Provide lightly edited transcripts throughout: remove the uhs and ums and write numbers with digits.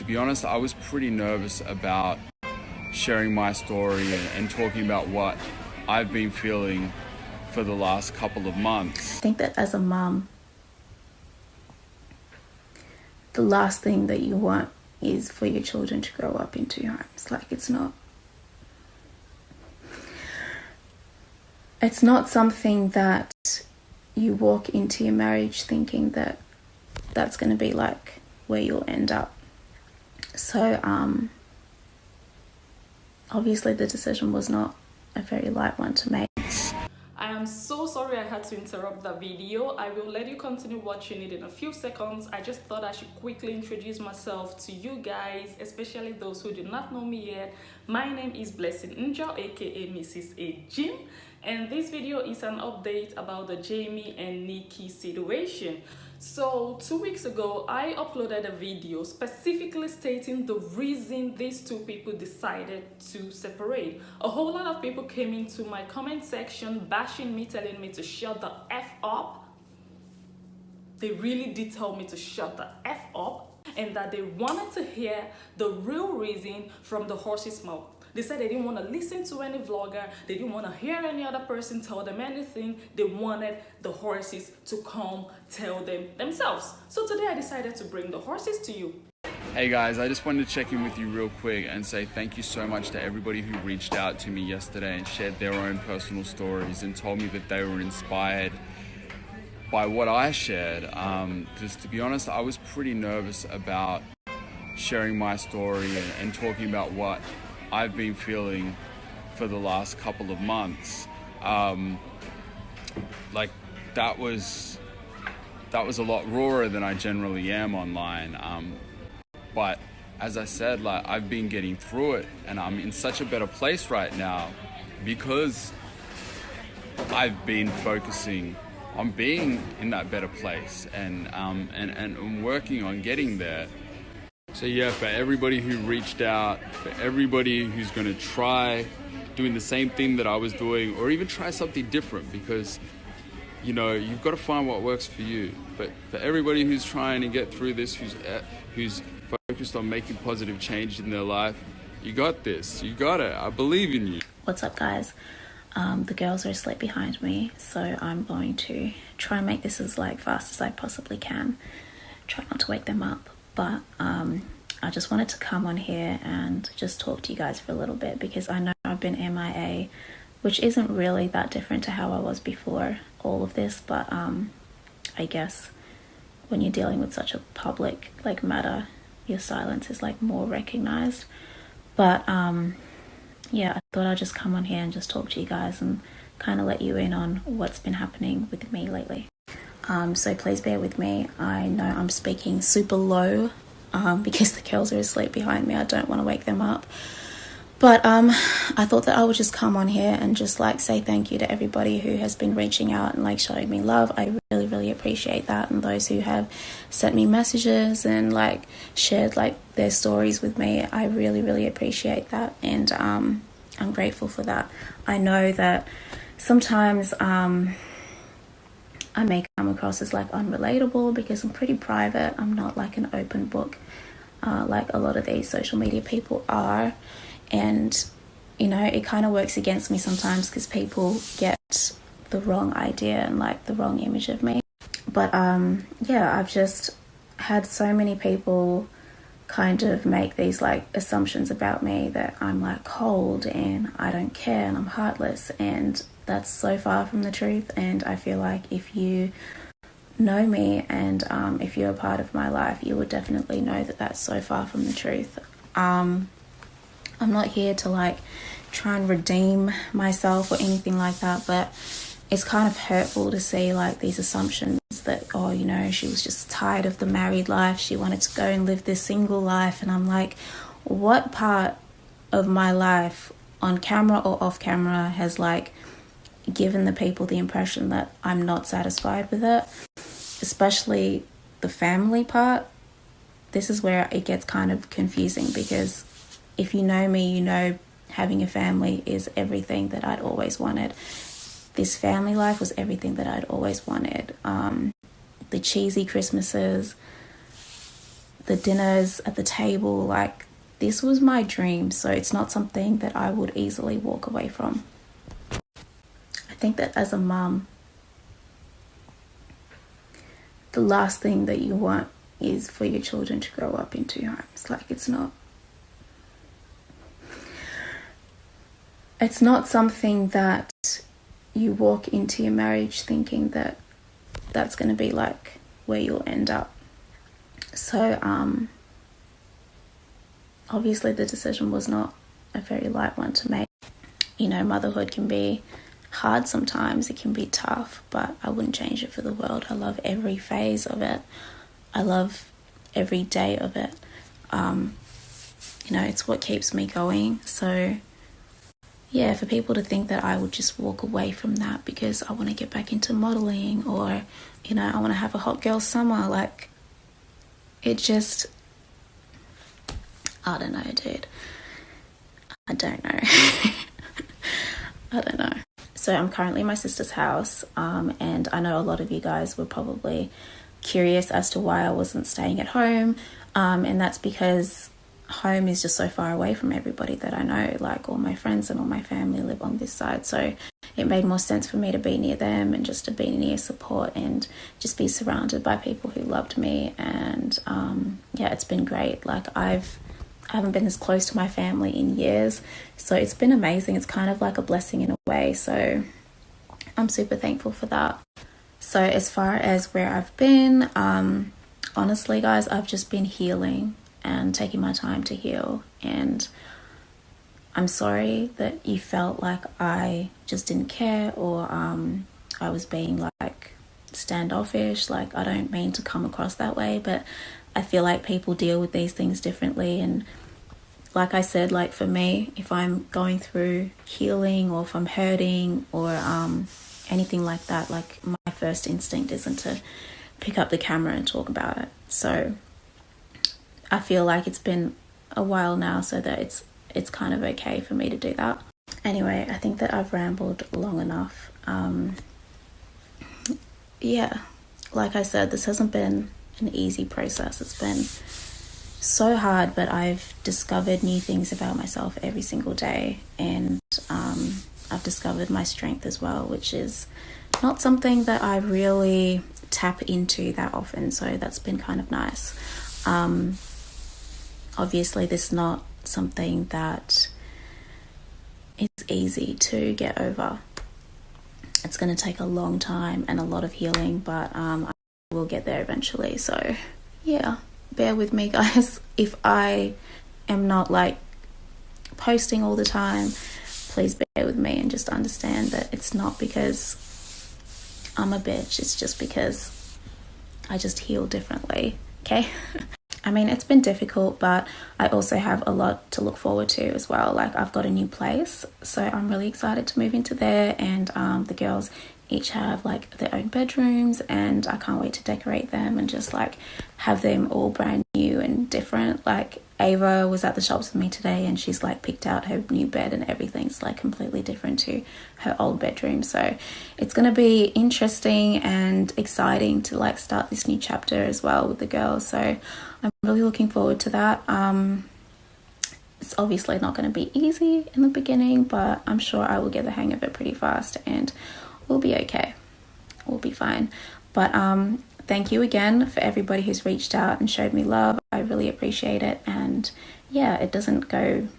to be honest, I was pretty nervous about sharing my story and talking about what I've been feeling for the last couple of months. I think that as a mum, the last thing that you want is for your children to grow up in two homes. Like, it's not something that you walk into your marriage thinking that that's going to be like where you'll end up. So obviously the decision was not a very light one to make. I am so sorry I had to interrupt the video. I will let you continue watching it in a few seconds. I just thought I should quickly introduce myself to you guys, especially those who do not know me yet. My name is Blessing Njoh, aka Mrs. A Jim, and this video is an update about the Jamie and Nikki situation. So 2 weeks ago, I uploaded a video specifically stating the reason these two people decided to separate. A whole lot of people came into my comment section bashing me, telling me to shut the F up. They really did tell me to shut the F up, and that they wanted to hear the real reason from the horse's mouth. They said they didn't want to listen to any vlogger. They didn't want to hear any other person tell them anything. They wanted the horses to come tell them themselves. So today I decided to bring the horses to you. Hey guys, I just wanted to check in with you real quick and say thank you so much to everybody who reached out to me yesterday and shared their own personal stories and told me that they were inspired by what I shared. Just to be honest, I was pretty nervous about sharing my story and talking about what I've been feeling for the last couple of months. Like that was a lot rawer than I generally am online. But as I said, like I've been getting through it, and I'm in such a better place right now because I've been focusing on being in that better place and working on getting there. So yeah, for everybody who reached out, for everybody who's going to try doing the same thing that I was doing, or even try something different, because you know you've got to find what works for you. But for everybody who's trying to get through this, who's focused on making positive change in their life, you got this. You got it. I believe in you. What's up, guys? The girls are asleep behind me, so I'm going to try and make this as fast as I possibly can. Try not to wake them up. But I just wanted to come on here and just talk to you guys for a little bit, because I know I've been MIA, which isn't really that different to how I was before all of this. But I guess when you're dealing with such a public matter, your silence is more recognized. But yeah, I thought I'd just come on here and just talk to you guys and kind of let you in on what's been happening with me lately. So please bear with me. I know I'm speaking super low because the girls are asleep behind me. I don't want to wake them up. But I thought that I would just come on here and just say thank you to everybody who has been reaching out and showing me love. I really, really appreciate that. And those who have sent me messages and shared their stories with me, I really, really appreciate that. And I'm grateful for that. I know that sometimes I may come across as unrelatable because I'm pretty private. I'm not an open book like a lot of these social media people are. And, you know, it kind of works against me sometimes because people get the wrong idea and the wrong image of me. But yeah, I've just had so many people kind of make these assumptions about me that I'm cold and I don't care and I'm heartless, and that's so far from the truth. And I feel if you know me and if you're a part of my life, you would definitely know that that's so far from the truth. I'm not here to try and redeem myself or anything like that, but it's kind of hurtful to see these assumptions that, oh, you know, she was just tired of the married life, she wanted to go and live this single life. And I'm what part of my life on camera or off camera has given the people the impression that I'm not satisfied with it? Especially the family part. This is where it gets kind of confusing, because if you know me, you know having a family is everything that I'd always wanted. This family life was everything that I'd always wanted. The cheesy Christmases, the dinners at the table, like this was my dream. So it's not something that I would easily walk away from. I think that as a mum, the last thing that you want is for your children to grow up in two homes. Like it's not something that you walk into your marriage thinking that that's going to be like where you'll end up. So obviously the decision was not a very light one to make. You know, motherhood can be hard sometimes, it can be tough, but I wouldn't change it for the world. I love every phase of it. I love every day of it. You know, it's what keeps me going. So yeah, for people to think that I would just walk away from that because I want to get back into modeling, or, you know, I want to have a hot girl summer, like, it just, I don't know, dude. I don't know. I don't know. So I'm currently in my sister's house, and I know a lot of you guys were probably curious as to why I wasn't staying at home, and that's because home is just so far away from everybody that I know. Like, all my friends and all my family live on this side, so it made more sense for me to be near them and just to be near support and just be surrounded by people who loved me. And yeah, it's been great. Like, I haven't been this close to my family in years, so it's been amazing. It's kind of like a blessing in a way, so I'm super thankful for that. So as far as where I've been, honestly guys, I've just been healing and taking my time to heal, and I'm sorry that you felt like I just didn't care, or I was being like standoffish. Like, I don't mean to come across that way, but I feel like people deal with these things differently. And like I said, like for me, if I'm going through healing, or if I'm hurting, or anything like that, like my first instinct isn't to pick up the camera and talk about it. So I feel like it's been a while now, so that it's kind of okay for me to do that. Anyway, I think that I've rambled long enough. Yeah, like I said, this hasn't been an easy process. It's been so hard, but I've discovered new things about myself every single day, and I've discovered my strength as well, which is not something that I really tap into that often, so that's been kind of nice. Obviously, this is not something that is easy to get over. It's going to take a long time and a lot of healing, but I will get there eventually. So yeah, bear with me guys. If I am not like posting all the time, please bear with me and just understand that it's not because I'm a bitch. It's just because I just heal differently, okay? I mean, it's been difficult, but I also have a lot to look forward to as well. Like, I've got a new place, so I'm really excited to move into there, and the girls each have like their own bedrooms, and I can't wait to decorate them and just like have them all brand new and different. Like, Ava was at the shops with me today, and she's like picked out her new bed, and everything's like completely different to her old bedroom. So it's going to be interesting and exciting to like start this new chapter as well with the girls. So I'm really looking forward to that. It's obviously not going to be easy in the beginning, but I'm sure I will get the hang of it pretty fast, and we'll be okay. We'll be fine. But thank you again for everybody who's reached out and showed me love. I really appreciate it. And yeah, it doesn't go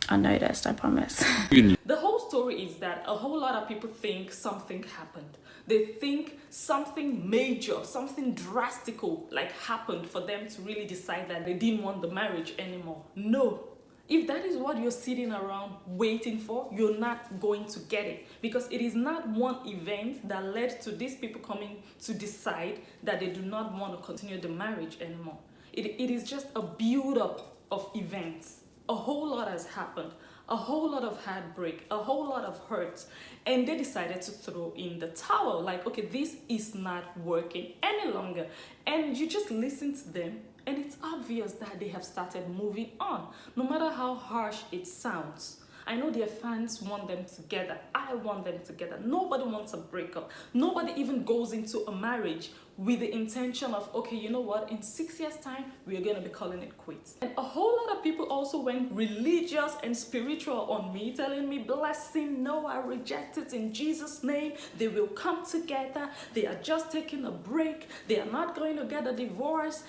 unnoticed, I promise. The whole story is that a whole lot of people think something happened. They think something major, something drastical like happened for them to really decide that they didn't want the marriage anymore. No. If that is what you're sitting around waiting for, you're not going to get it, because it is not one event that led to these people coming to decide that they do not want to continue the marriage anymore. It is just a build-up of events. A whole lot has happened, a whole lot of heartbreak, a whole lot of hurt, and they decided to throw in the towel. Like, okay, this is not working any longer. And you just listen to them, and it's obvious that they have started moving on, no matter how harsh it sounds. I know their fans want them together. I want them together. Nobody wants a breakup. Nobody even goes into a marriage with the intention of, okay, you know what, in 6 years time we're going to be calling it quits. And a whole lot of people also went religious and spiritual on me, telling me, blessing, no, I reject it in Jesus' name. They will come together. They are just taking a break. They are not going to get a divorce.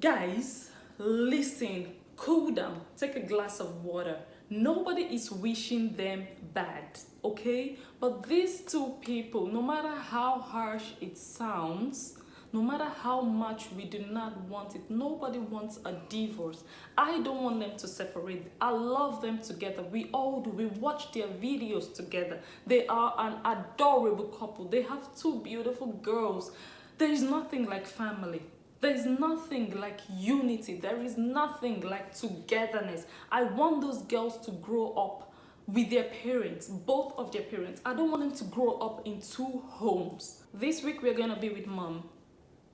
Guys, listen, cool down, take a glass of water. Nobody is wishing them bad, okay? But these two people, no matter how harsh it sounds, no matter how much we do not want it, nobody wants a divorce. I don't want them to separate. I love them together. We all do. We watch their videos together. They are an adorable couple. They have two beautiful girls. There is nothing like family. There is nothing like unity. There is nothing like togetherness. I want those girls to grow up with their parents, both of their parents. I don't want them to grow up in two homes. This week we're going to be with mom.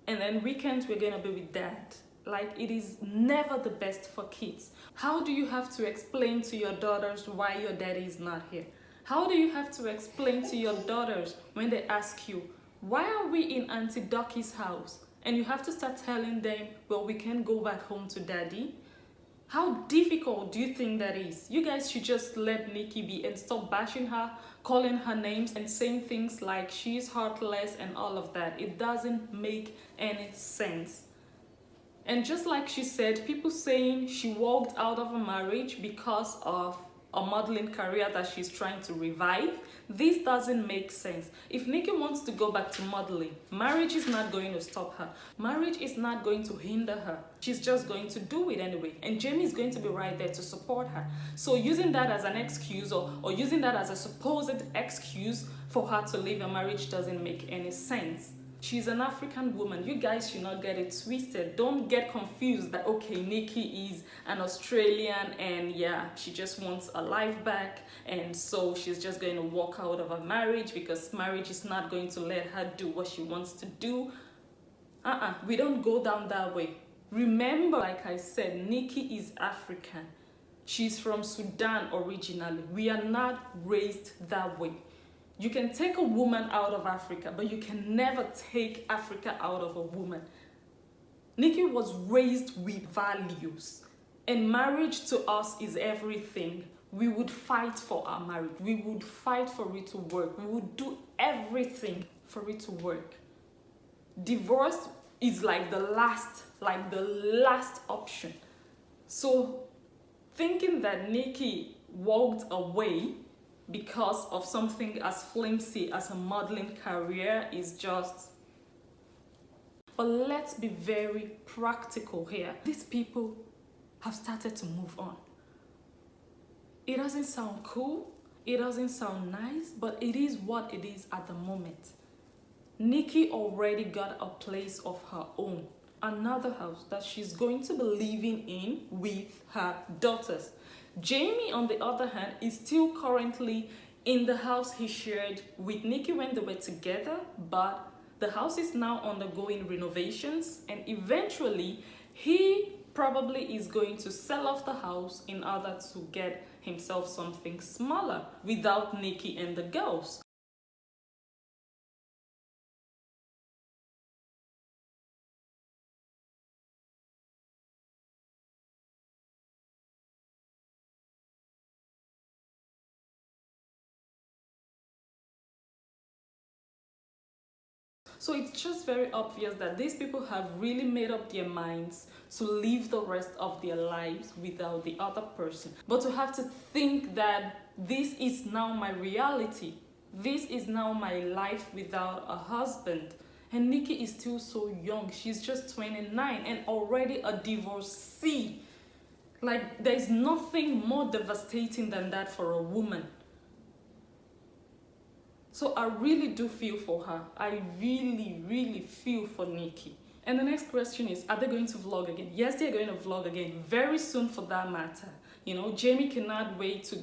And then weekends we're going to be with dad. Like, it is never the best for kids. How do you have to explain to your daughters why your daddy is not here? How do you have to explain to your daughters when they ask you, why are we in Auntie Ducky's house? And you have to start telling them, well, we can't go back home to daddy. How difficult do you think that is? You guys should just let Nikki be and stop bashing her, calling her names and saying things like she's heartless and all of that. It doesn't make any sense. And just like she said, people saying she walked out of a marriage because of a modeling career that she's trying to revive. This doesn't make sense. If Nikki wants to go back to modeling, marriage is not going to stop her. Marriage is not going to hinder her. She's just going to do it anyway. And Jamie is going to be right there to support her. So using that as an excuse or using that as a supposed excuse for her to leave a marriage doesn't make any sense. She's an African woman. You guys should not get it twisted. Don't get confused that, okay, Nikki is an Australian and yeah, she just wants a life back. And so she's just going to walk out of a marriage because marriage is not going to let her do what she wants to do. We don't go down that way. Remember, like I said, Nikki is African. She's from Sudan originally. We are not raised that way. You can take a woman out of Africa, but you can never take Africa out of a woman. Nikki was raised with values, and marriage to us is everything. We would fight for our marriage. We would fight for it to work. We would do everything for it to work. Divorce is like the last option. So thinking that Nikki walked away because of something as flimsy as a modeling career is just... But let's be very practical here. These people have started to move on. It doesn't sound cool, it doesn't sound nice, but it is what it is at the moment. Nikki already got a place of her own, another house that she's going to be living in with her daughters. Jamie, on the other hand, is still currently in the house he shared with Nikki when they were together, but the house is now undergoing renovations, and eventually he probably is going to sell off the house in order to get himself something smaller without Nikki and the girls. So it's just very obvious that these people have really made up their minds to live the rest of their lives without the other person. But to have to think that this is now my reality, this is now my life without a husband. And Nikki is still so young. She's just 29 and already a divorcee. Like, there's nothing more devastating than that for a woman. So I really do feel for her. I really feel for Nikki. And the next question is, are they going to vlog again? Yes, they're going to vlog again very soon for that matter. You know, Jamie cannot wait to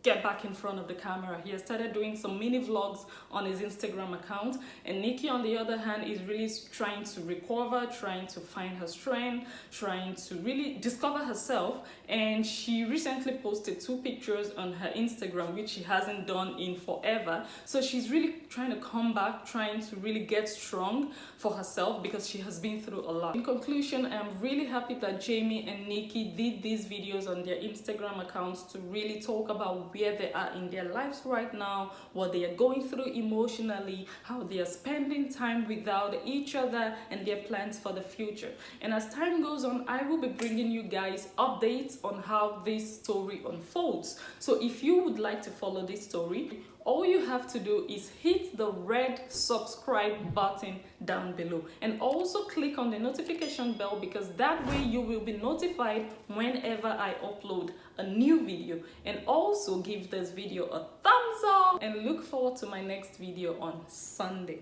get back in front of the camera. He has started doing some mini vlogs on his Instagram account, and Nikki on the other hand is really trying to recover, trying to find her strength, trying to really discover herself. And she recently posted 2 pictures on her Instagram, which she hasn't done in forever. So she's really trying to come back, trying to really get strong for herself because she has been through a lot. In conclusion, I'm really happy that Jamie and Nikki did these videos on their Instagram accounts to really talk about where they are in their lives right now, what they are going through emotionally, how they are spending time without each other, and their plans for the future. And as time goes on, I will be bringing you guys updates on how this story unfolds. So if you would like to follow this story, all you have to do is hit the red subscribe button down below, and also click on the notification bell, because that way you will be notified whenever I upload a new video. And also give this video a thumbs up, and look forward to my next video on Sunday.